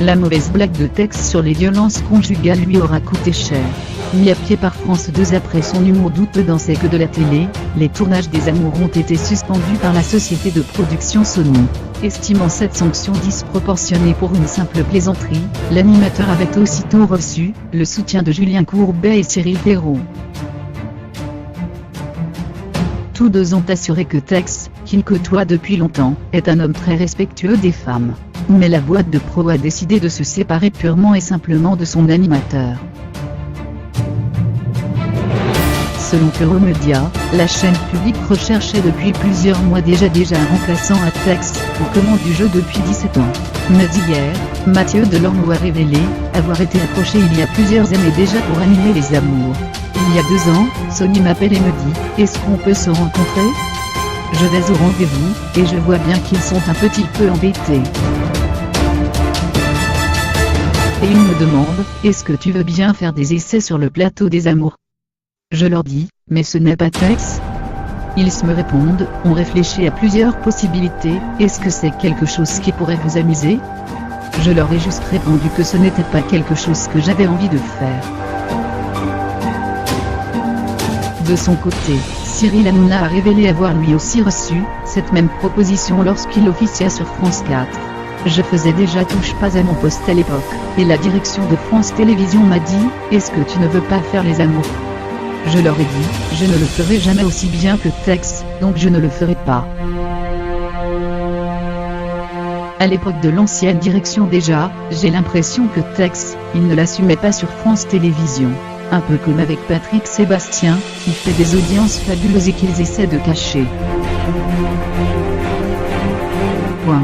la mauvaise blague de Tex sur les violences conjugales lui aura coûté cher. Mis à pied par France 2 après son humour douteux dans C'est que de la télé, les tournages des Amours ont été suspendus par la société de production Sony. Estimant cette sanction disproportionnée pour une simple plaisanterie, l'animateur avait aussitôt reçu le soutien de Julien Courbet et Cyril Theroux. Tous deux ont assuré que Tex, qu'il côtoie depuis longtemps, est un homme très respectueux des femmes. Mais la boîte de pro a décidé de se séparer purement et simplement de son animateur. Selon Euromédia, la chaîne publique recherchait depuis plusieurs mois déjà un remplaçant à Tex, en commande du jeu depuis 17 ans. Mais hier, Mathieu Delormeau a révélé avoir été approché il y a plusieurs années déjà pour animer les Amours. Il y a 2 ans, Sony m'appelle et me dit « Est-ce qu'on peut se rencontrer ?» Je vais au rendez-vous, et je vois bien qu'ils sont un petit peu embêtés. Et ils me demandent « Est-ce que tu veux bien faire des essais sur le plateau des Amours ?» Je leur dis « Mais ce n'est pas Tex ?» Ils me répondent « On réfléchit à plusieurs possibilités, est-ce que c'est quelque chose qui pourrait vous amuser ?» Je leur ai juste répondu que ce n'était pas quelque chose que j'avais envie de faire. De son côté, Cyril Hanouna a révélé avoir lui aussi reçu cette même proposition lorsqu'il officia sur France 4. Je faisais déjà touche pas à mon poste à l'époque, et la direction de France Télévisions m'a dit « Est-ce que tu ne veux pas faire les Amours ?» Je leur ai dit « Je ne le ferai jamais aussi bien que Tex, donc je ne le ferai pas. » À l'époque de l'ancienne direction déjà, j'ai l'impression que Tex, il ne l'assumait pas sur France Télévisions. Un peu comme avec Patrick Sébastien, qui fait des audiences fabuleuses et qu'ils essaient de cacher. Point.